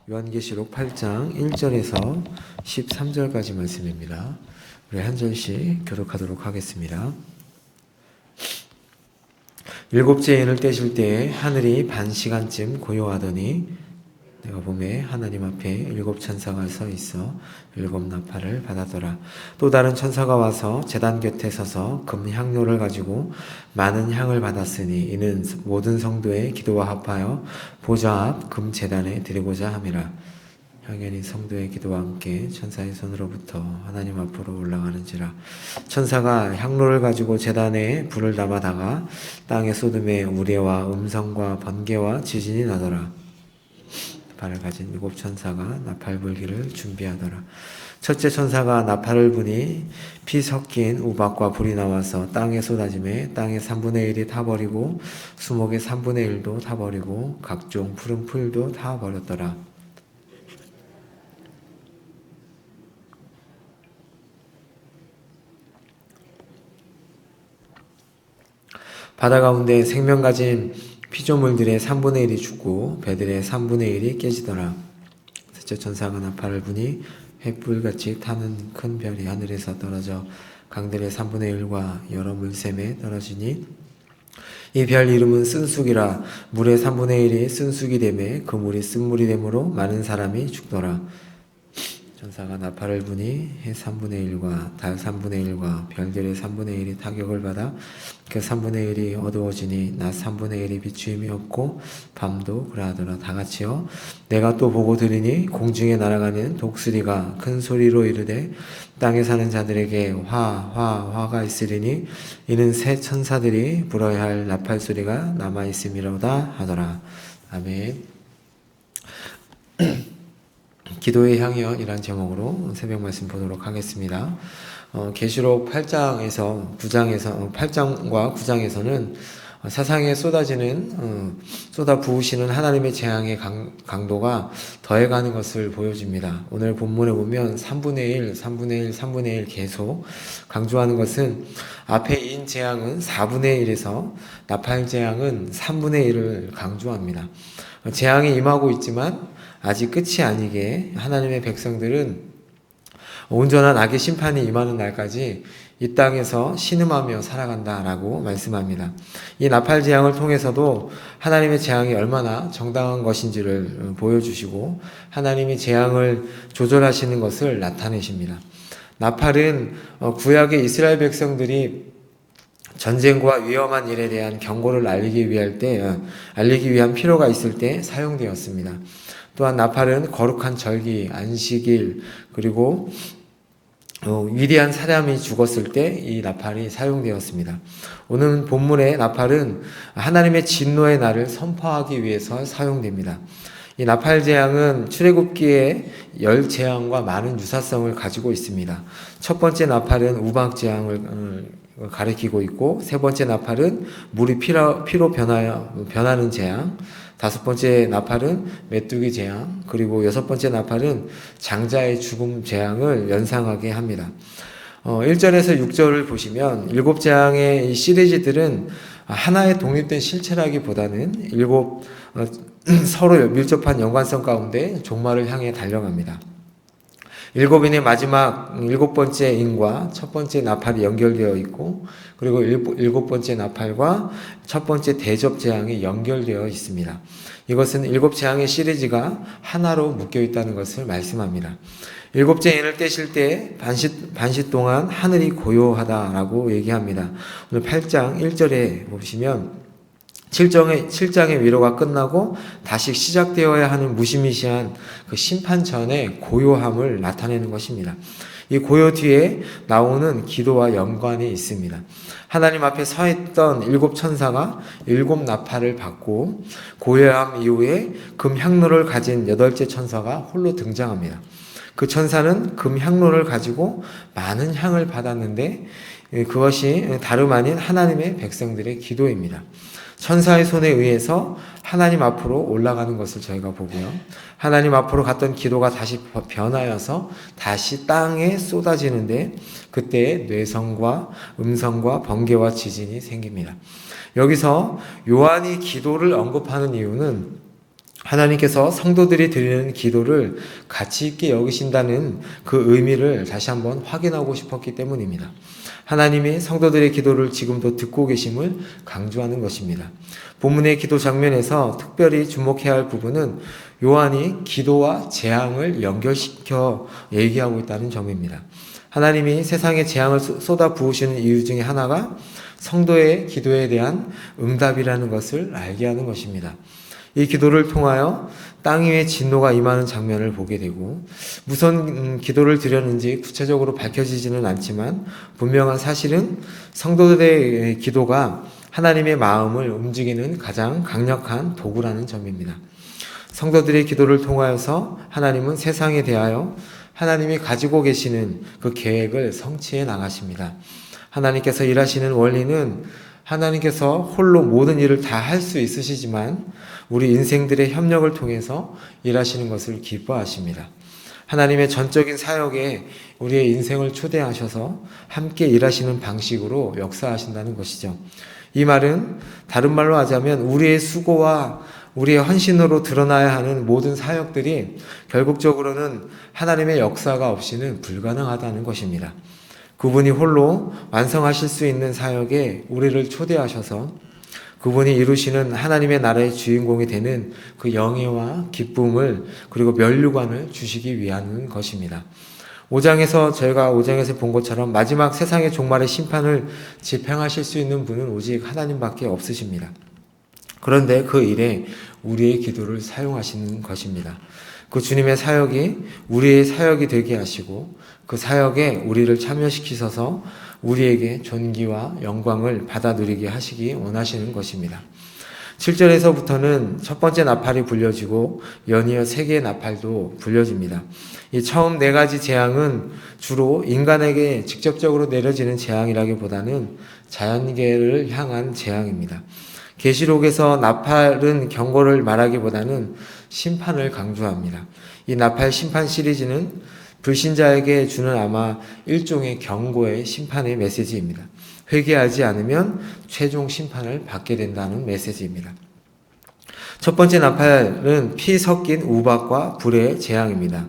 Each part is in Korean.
요한계시록 8장 1절에서 13절까지 말씀입니다. 우리 한 절씩 교독하도록 하겠습니다. 일곱째 인을 떼실 때에 하늘이 반 시간쯤 고요하더니 내가 보매 하나님 앞에 일곱 천사가 서 있어 일곱 나팔을 받았더라. 또 다른 천사가 와서 제단 곁에 서서 금 향로를 가지고 많은 향을 받았으니 이는 모든 성도의 기도와 합하여 보좌 앞 금 제단에 드리고자 함이라. 향연이 성도의 기도와 함께 천사의 손으로부터 하나님 앞으로 올라가는지라. 천사가 향로를 가지고 제단에 불을 담아다가 땅에 쏟음에 우레와 음성과 번개와 지진이 나더라. 나팔을 가진 일곱 천사가 나팔 불기를 준비하더라. 첫째 천사가 나팔을 부니 피 섞인 우박과 불이 나와서 땅에 쏟아지매 땅의 3분의 1이 타버리고 수목의 3분의 1도 타버리고 각종 푸른 풀도 타버렸더라. 바다 가운데 생명 가진 피조물들의 3분의 1이 죽고 배들의 3분의 1이 깨지더라. 셋째 천사가 나팔을 부니 횃불같이 타는 큰 별이 하늘에서 떨어져 강들의 3분의 1과 여러 물샘에 떨어지니 이 별 이름은 쓴쑥이라. 물의 3분의 1이 쓴쑥이 되매 그 물이 쓴물이 되므로 많은 사람이 죽더라. 천사가 나팔을 부니 해 3분의 1과 달 3분의 1과 별들의 3분의 1이 타격을 받아 그 3분의 1이 어두워지니 낮 3분의 1이 비추임이 없고 밤도 그러하더라. 다같이요. 내가 또 보고 들으니 공중에 날아가는 독수리가 큰 소리로 이르되 땅에 사는 자들에게 화가 있으리니 이는 새 천사들이 불어야 할 나팔 소리가 남아 있음이로다 하더라. 아멘. 기도의 향연 이란 제목으로 새벽 말씀 보도록 하겠습니다. 계시록 8장과 9장에서는 세상에 쏟아 부으시는 하나님의 재앙의 강도가 더해가는 것을 보여줍니다. 오늘 본문에 보면 3분의 1 계속 강조하는 것은 앞에 인 재앙은 4분의 1에서 나팔 재앙은 3분의 1을 강조합니다. 재앙이 임하고 있지만 아직 끝이 아니게 하나님의 백성들은 온전한 악의 심판이 임하는 날까지 이 땅에서 신음하며 살아간다라고 말씀합니다. 이 나팔 재앙을 통해서도 하나님의 재앙이 얼마나 정당한 것인지를 보여주시고 하나님이 재앙을 조절하시는 것을 나타내십니다. 나팔은 구약의 이스라엘 백성들이 전쟁과 위험한 일에 대한 경고를 알리기 위한 필요가 있을 때 사용되었습니다. 또한 나팔은 거룩한 절기, 안식일, 그리고 위대한 사람이 죽었을 때 이 나팔이 사용되었습니다. 오늘 본문의 나팔은 하나님의 진노의 날을 선포하기 위해서 사용됩니다. 이 나팔 재앙은 출애굽기의 열 재앙과 많은 유사성을 가지고 있습니다. 첫 번째 나팔은 우박 재앙을 가리키고 있고, 세 번째 나팔은 물이 피로 변하는 재앙, 다섯 번째 나팔은 메뚜기 재앙, 그리고 여섯 번째 나팔은 장자의 죽음 재앙을 연상하게 합니다. 1절에서 6절을 보시면 일곱 재앙의 이 시리즈들은 하나의 독립된 실체라기보다는 일곱 서로 밀접한 연관성 가운데 종말을 향해 달려갑니다. 일곱인의 마지막 일곱 번째 인과 첫 번째 나팔이 연결되어 있고, 그리고 일곱 번째 나팔과 첫 번째 대접 재앙이 연결되어 있습니다. 이것은 일곱 재앙의 시리즈가 하나로 묶여 있다는 것을 말씀합니다. 일곱째 인을 떼실 때 반시 동안 하늘이 고요하다라고 얘기합니다. 오늘 8장 1절에 보시면 7장의 위로가 끝나고 다시 시작되어야 하는 무시무시한 그 심판 전의 고요함을 나타내는 것입니다. 이 고요 뒤에 나오는 기도와 연관이 있습니다. 하나님 앞에 서 있던 일곱 천사가 일곱 나팔을 받고 고요함 이후에 금 향로를 가진 여덟째 천사가 홀로 등장합니다. 그 천사는 금 향로를 가지고 많은 향을 받았는데 그것이 다름 아닌 하나님의 백성들의 기도입니다. 천사의 손에 의해서 하나님 앞으로 올라가는 것을 저희가 보고요. 하나님 앞으로 갔던 기도가 다시 변하여서 다시 땅에 쏟아지는데 그때 뇌성과 음성과 번개와 지진이 생깁니다. 여기서 요한이 기도를 언급하는 이유는 하나님께서 성도들이 드리는 기도를 가치 있게 여기신다는 그 의미를 다시 한번 확인하고 싶었기 때문입니다. 하나님이 성도들의 기도를 지금도 듣고 계심을 강조하는 것입니다. 본문의 기도 장면에서 특별히 주목해야 할 부분은 요한이 기도와 재앙을 연결시켜 얘기하고 있다는 점입니다. 하나님이 세상에 재앙을 쏟아 부으시는 이유 중에 하나가 성도의 기도에 대한 응답이라는 것을 알게 하는 것입니다. 이 기도를 통하여 땅 위에 진노가 임하는 장면을 보게 되고, 무슨 기도를 드렸는지 구체적으로 밝혀지지는 않지만 분명한 사실은 성도들의 기도가 하나님의 마음을 움직이는 가장 강력한 도구라는 점입니다. 성도들의 기도를 통하여서 하나님은 세상에 대하여 하나님이 가지고 계시는 그 계획을 성취해 나가십니다. 하나님께서 일하시는 원리는 하나님께서 홀로 모든 일을 다 할 수 있으시지만 우리 인생들의 협력을 통해서 일하시는 것을 기뻐하십니다. 하나님의 전적인 사역에 우리의 인생을 초대하셔서 함께 일하시는 방식으로 역사하신다는 것이죠. 이 말은 다른 말로 하자면 우리의 수고와 우리의 헌신으로 드러나야 하는 모든 사역들이 결국적으로는 하나님의 역사가 없이는 불가능하다는 것입니다. 그분이 홀로 완성하실 수 있는 사역에 우리를 초대하셔서 그분이 이루시는 하나님의 나라의 주인공이 되는 그 영예와 기쁨을 그리고 면류관을 주시기 위한 것입니다. 5장에서 저희가 5장에서 본 것처럼 마지막 세상의 종말의 심판을 집행하실 수 있는 분은 오직 하나님밖에 없으십니다. 그런데 그 일에 우리의 기도를 사용하시는 것입니다. 그 주님의 사역이 우리의 사역이 되게 하시고 그 사역에 우리를 참여시키셔서 우리에게 존귀와 영광을 받아 누리게 하시기 원하시는 것입니다. 7절에서부터는 첫 번째 나팔이 불려지고 연이어 세 개의 나팔도 불려집니다. 이 처음 네 가지 재앙은 주로 인간에게 직접적으로 내려지는 재앙이라기보다는 자연계를 향한 재앙입니다. 계시록에서 나팔은 경고를 말하기보다는 심판을 강조합니다. 이 나팔 심판 시리즈는 불신자에게 주는 아마 일종의 경고의 심판의 메시지입니다. 회개하지 않으면 최종 심판을 받게 된다는 메시지입니다. 첫 번째 나팔은 피 섞인 우박과 불의 재앙입니다.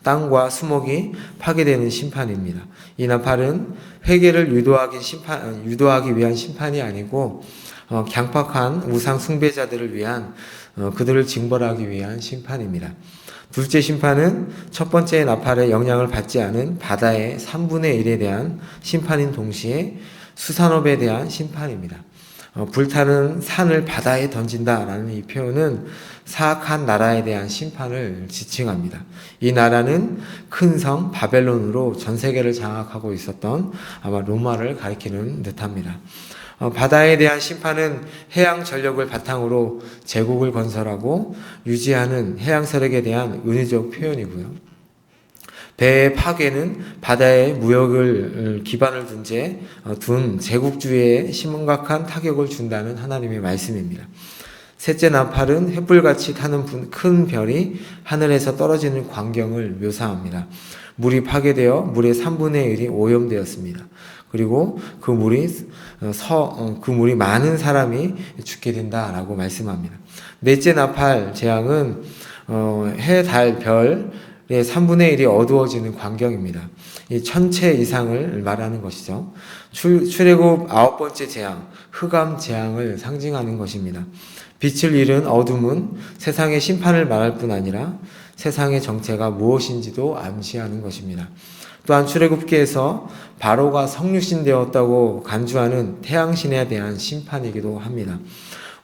땅과 수목이 파괴되는 심판입니다. 이 나팔은 회개를 유도하기 위한 심판이 아니고 강팍한 우상 숭배자들을 위한 그들을 징벌하기 위한 심판입니다. 둘째 심판은 첫 번째 나팔의 영향을 받지 않은 바다의 3분의 1에 대한 심판인 동시에 수산업에 대한 심판입니다. 불타는 산을 바다에 던진다라는 이 표현은 사악한 나라에 대한 심판을 지칭합니다. 이 나라는 큰 성 바벨론으로 전 세계를 장악하고 있었던 아마 로마를 가리키는 듯합니다. 바다에 대한 심판은 해양 전력을 바탕으로 제국을 건설하고 유지하는 해양 세력에 대한 은유적 표현이고요. 배의 파괴는 바다의 무역을 기반을 둔 제국주의에 심각한 타격을 준다는 하나님의 말씀입니다. 셋째 나팔은 횃불같이 타는 큰 별이 하늘에서 떨어지는 광경을 묘사합니다. 물이 파괴되어 물의 3분의 1이 오염되었습니다. 그리고 그 물이 많은 사람이 죽게 된다라고 말씀합니다. 넷째 나팔 재앙은 해, 달, 별의 3분의 1이 어두워지는 광경입니다. 이 천체 이상을 말하는 것이죠. 출애굽 9번째 재앙, 흑암 재앙을 상징하는 것입니다. 빛을 잃은 어둠은 세상의 심판을 말할 뿐 아니라 세상의 정체가 무엇인지도 암시하는 것입니다. 또한 출애굽기에서 바로가 성육신 되었다고 간주하는 태양신에 대한 심판이기도 합니다.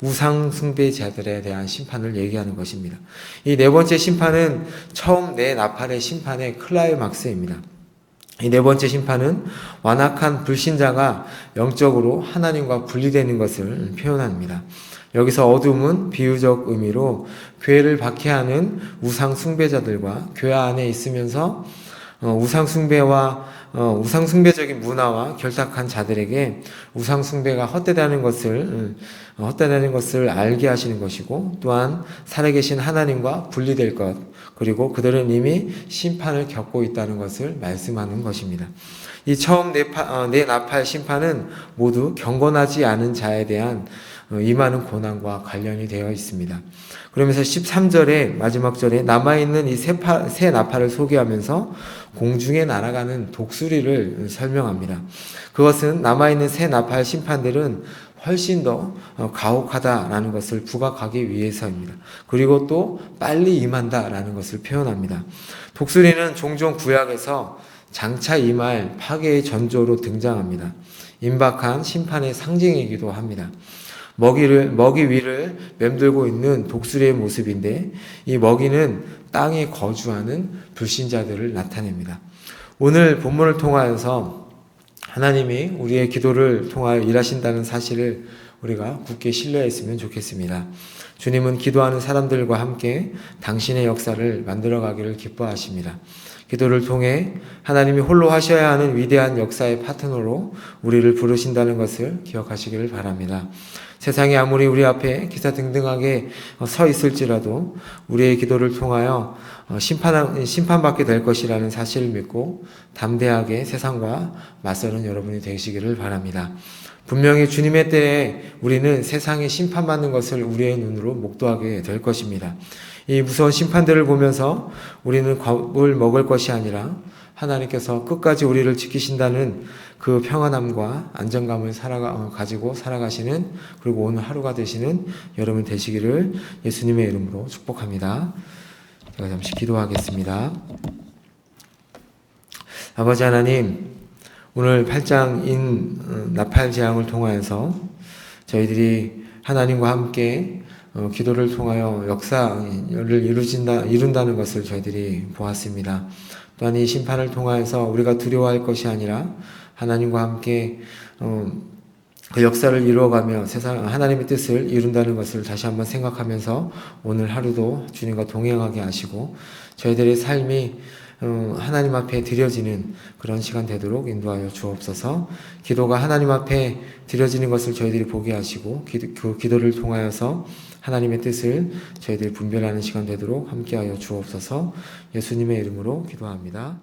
우상 숭배자들에 대한 심판을 얘기하는 것입니다. 이 네 번째 심판은 처음 네 나팔의 심판의 클라이막스입니다. 이 네 번째 심판은 완악한 불신자가 영적으로 하나님과 분리되는 것을 표현합니다. 여기서 어둠은 비유적 의미로 교회를 박해하는 우상 숭배자들과 교회 안에 있으면서 우상숭배적인 문화와 결탁한 자들에게 우상숭배가 헛되다는 것을 알게 하시는 것이고, 또한 살아계신 하나님과 분리될 것, 그리고 그들은 이미 심판을 겪고 있다는 것을 말씀하는 것입니다. 이 처음 네 나팔 심판은 모두 경건하지 않은 자에 대한 임하는 고난과 관련이 되어 있습니다. 그러면서 13절에 마지막 절에 남아있는 이 새 나팔을 소개하면서 공중에 날아가는 독수리를 설명합니다. 그것은 남아있는 새 나팔 심판들은 훨씬 더 가혹하다라는 것을 부각하기 위해서입니다. 그리고 또 빨리 임한다라는 것을 표현합니다. 독수리는 종종 구약에서 장차 임할 파괴의 전조로 등장합니다. 임박한 심판의 상징이기도 합니다. 먹이 위를 맴돌고 있는 독수리의 모습인데 이 먹이는 땅에 거주하는 불신자들을 나타냅니다. 오늘 본문을 통하여서 하나님이 우리의 기도를 통하여 일하신다는 사실을 우리가 굳게 신뢰했으면 좋겠습니다. 주님은 기도하는 사람들과 함께 당신의 역사를 만들어가기를 기뻐하십니다. 기도를 통해 하나님이 홀로 하셔야 하는 위대한 역사의 파트너로 우리를 부르신다는 것을 기억하시기를 바랍니다. 세상이 아무리 우리 앞에 기사등등하게 서 있을지라도 우리의 기도를 통하여 심판받게 될 것이라는 사실을 믿고 담대하게 세상과 맞서는 여러분이 되시기를 바랍니다. 분명히 주님의 때에 우리는 세상에 심판받는 것을 우리의 눈으로 목도하게 될 것입니다. 이 무서운 심판들을 보면서 우리는 겁을 먹을 것이 아니라 하나님께서 끝까지 우리를 지키신다는 그 평안함과 안정감을 가지고 살아가시는, 그리고 오늘 하루가 되시는 여러분 되시기를 예수님의 이름으로 축복합니다. 제가 잠시 기도하겠습니다. 아버지 하나님, 오늘 8장인 나팔 재앙을 통하여서 저희들이 하나님과 함께 기도를 통하여 역사를 이룬다는 것을 저희들이 보았습니다. 또한 이 심판을 통하여서 우리가 두려워할 것이 아니라 하나님과 함께 그 역사를 이루어가며 하나님의 뜻을 이룬다는 것을 다시 한번 생각하면서 오늘 하루도 주님과 동행하게 하시고 저희들의 삶이 하나님 앞에 드려지는 그런 시간 되도록 인도하여 주옵소서. 기도가 하나님 앞에 드려지는 것을 저희들이 보게 하시고 그 기도를 통하여서 하나님의 뜻을 저희들이 분별하는 시간 되도록 함께하여 주옵소서. 예수님의 이름으로 기도합니다.